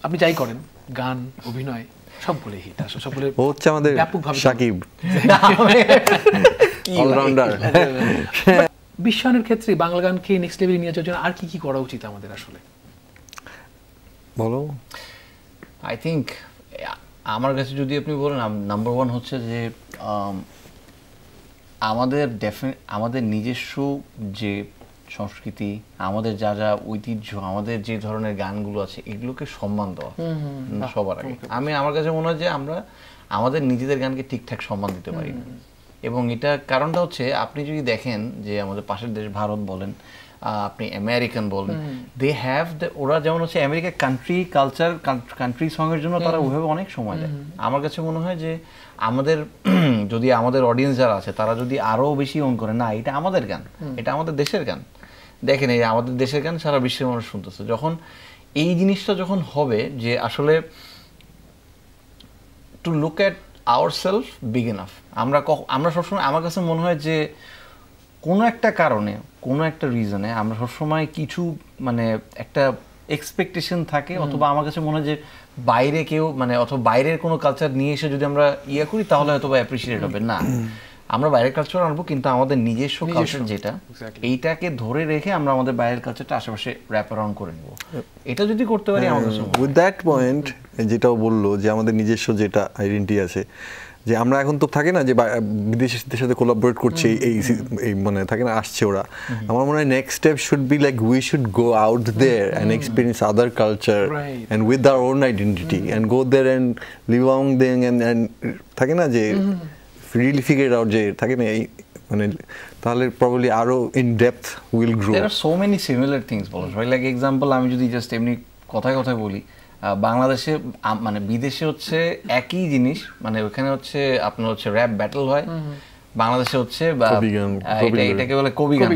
আপনি যাই করেন, গান, অভিনয় সবগুলো হিট আসলে, সবগুলো ও হচ্ছে আমাদের সাকিব, অলরাউন্ডার। বিশ্বায়নের ক্ষেত্রে বাংলা গানকে নেক্সট লেভেলে নিয়ে যাওয়ার জন্য আর কি কি করা উচিত আমাদের আসলে? বলো। আই থিঙ্ক আমার কাছে যদি আপনি বলেন, নাম্বার ওয়ান হচ্ছে যে আমাদের নিজস্ব যে সংস্কৃতি, আমাদের যা যা ঐতিহ্য, আমাদের যে ধরনের গানগুলো আছে এগুলোকে সম্মান দেওয়া সবার আগে। আমার কাছে মনে হয় যে আমরা আমাদের নিজেদের গানকে ঠিকঠাক সম্মান দিতে পারি না। এবং এটা কারণটা হচ্ছে, আপনি যদি দেখেন যে আমাদের পাশের দেশ ভারত বলেন, আপনি আমেরিকান বলেন, দে হ্যাভ ওরা যেমন হচ্ছে আমেরিকা কান্ট্রি কালচার, কান্ট্রি সঙের জন্য তারা ওইভাবে অনেক সময় দেয়। আমার কাছে মনে হয় যে আমাদের যদি আমাদের অডিয়েন্স যারা আছে তারা যদি আরো বেশি অন করে, না এটা আমাদের গান, এটা আমাদের দেশের গান, দেখেন এই আমাদের দেশের গান সারা বিশ্বের মানুষ শুনতেছে, যখন এই জিনিসটা যখন হবে যে আসলে to look at ourself big enough. আমরা সবসময়, আমার কাছে মনে হয় যে কোনো একটা কারণে, কোনো একটা রিজনে আমরা সবসময় কিছু মানে একটা এক্সপেকটেশন থাকে, অথবা আমার কাছে মনে হয় যে বাইরে কেউ মানে অথবা বাইরের কোনো কালচার নিয়ে এসে যদি আমরা ইয়ে করি তাহলে হয়তো বা অ্যাপ্রিসিয়েট হবে না। আমরা বাইরের কালচার আনবো, কিন্তু আমাদের নিজস্ব কালচার যেটা, এইটাকে ধরে রেখে আমরা আমাদের বাইরের কালচারটা আশেপাশে র্যাপ অ্যারাউন্ড করে নেবো। এটা যদি করতে পারি আমার কাছে উইথ দ্যাট পয়েন্ট যেটাও বললো যে আমাদের নিজস্ব যেটা আইডেন্টিটি আছে, যে আমরা এখন তো থাকে না যে বিদেশিদের সাথে কোলাবোরেট করছে, এই মানে থাকে না আসছে ওরা, আমার মনে হয় next step should be like we should go out there and experience other culture and with our own identity and go there and live অং দেং অ্যান্ড থাকে না যে রিয়েলি ফিগার আউট যে থাকে না এই মানে, তাহলে প্রবাবলি আরো in depth will grow. There are so many similar things বলো, লাইক এক্সাম্পল আমি যদি জাস্ট এমনি কথায় বলি, বাংলাদেশে মানে বিদেশে হচ্ছে একই জিনিস, মানে ওখানে হচ্ছে আপনার হচ্ছে র্যাপ ব্যাটল হয়, বাংলাদেশে হচ্ছে এটাকে বলে কবি গান,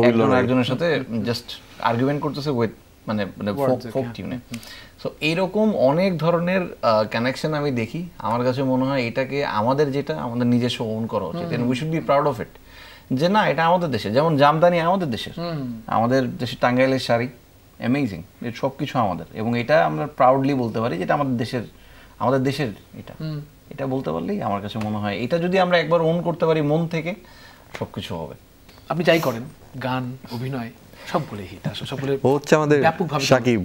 একজন একজনের সাথে জাস্ট আর্গুমেন্ট করতেছে উইথ মানে ফোক টিউনে। সো এইরকম অনেক ধরনের কানেকশন আমি দেখি। আমার কাছে মনে হয় এটাকে আমাদের আমাদের নিজস্ব ওন করা উচিত, and we should be proud of it, যে না এটা আমাদের দেশে, যেমন জামদানি আমাদের দেশের, আমাদের দেশের টাঙ্গাইলের শাড়ি অ্যামেজিং, এর সব কিছু আমাদের, এবং এটা আমরা প্রাউডলি বলতে পারি যেটা আমাদের দেশের এটা বলতে পারলেই আমার কাছে মনে হয় এটা যদি আমরা একবার ওন করতে পারি মন থেকে, সবকিছু হবে। আপনি যাই করেন, গান, অভিনয় সবগুলো হিট আসলে, সবগুলো ও হচ্ছে আমাদের সাকিব,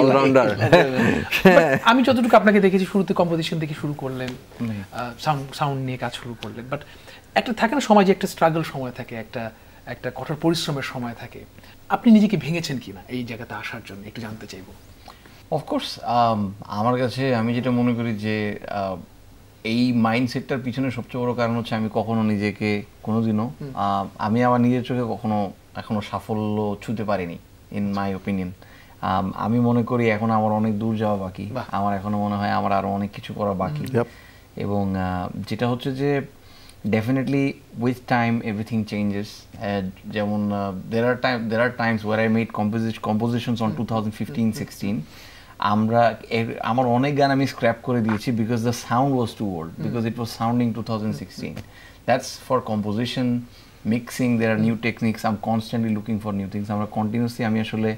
অলরাউন্ডার। আমি যতটুকু আপনাকে দেখেছি, শুরুতে কম্পোজিশন থেকে শুরু করলেন, সাউন্ড নিয়ে কাজ শুরু করলেন, বাট একটা থাকে না সমাজে একটা স্ট্রাগল সময় থাকে, একটা কঠোর পরিশ্রমের সময় থাকে। আপনি নিজেকে ভেঙেছেন কিনা এই জায়গাতে আসার জন্য একটু জানতে চাইবো। অফকোর্স আমার কাছে আমি যেটা মনে করি যে এই মাইন্ডসেটটার পিছনে সবচেয়ে বড় কারণ হচ্ছে আমি কখনো নিজেকে কোনোদিনও আমি আমার নিজের চোখে এখনো সাফল্য ছুঁতে পারিনি, ইন মাই ওপিনিয়ন। আমি মনে করি এখন আমার অনেক দূর যাওয়া বাকি, আমার এখনো মনে হয় আমার আরো অনেক কিছু করা বাকি। এবং যেটা হচ্ছে যে definitely with time everything changes. যেমন there are times where I made compositions on 2015-16. আমার অনেক গান আমি স্ক্র্যাপ করে দিয়েছি because the sound was too old, because it was sounding 2016. That's for composition, mixing. There are new techniques. I'm constantly looking for new things. আমরা continuously আমি আসলে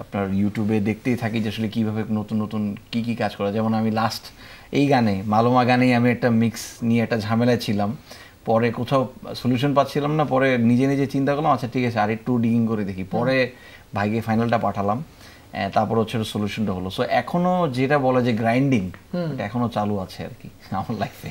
আপনার ইউটিউবে দেখতেই থাকি যে আসলে কীভাবে নতুন নতুন কী কাজ করা। যেমন আমি লাস্ট এই গানে মালোমা গানেই আমি একটা মিক্স নিয়ে একটা ঝামেলায় ছিলাম, পরে কোথাও সলিউশন পাচ্ছিলাম না, পরে নিজে চিন্তা করলাম আচ্ছা ঠিক আছে আর একটু ডিগিং করে দেখি, পরে ভাইকে ফাইনালটা পাঠালাম, তারপর হচ্ছে সলিউশনটা হলো। সো এখনও যেটা বলে যে গ্রাইন্ডিং, এটা এখনও চালু আছে আর কি আমার লাইফে।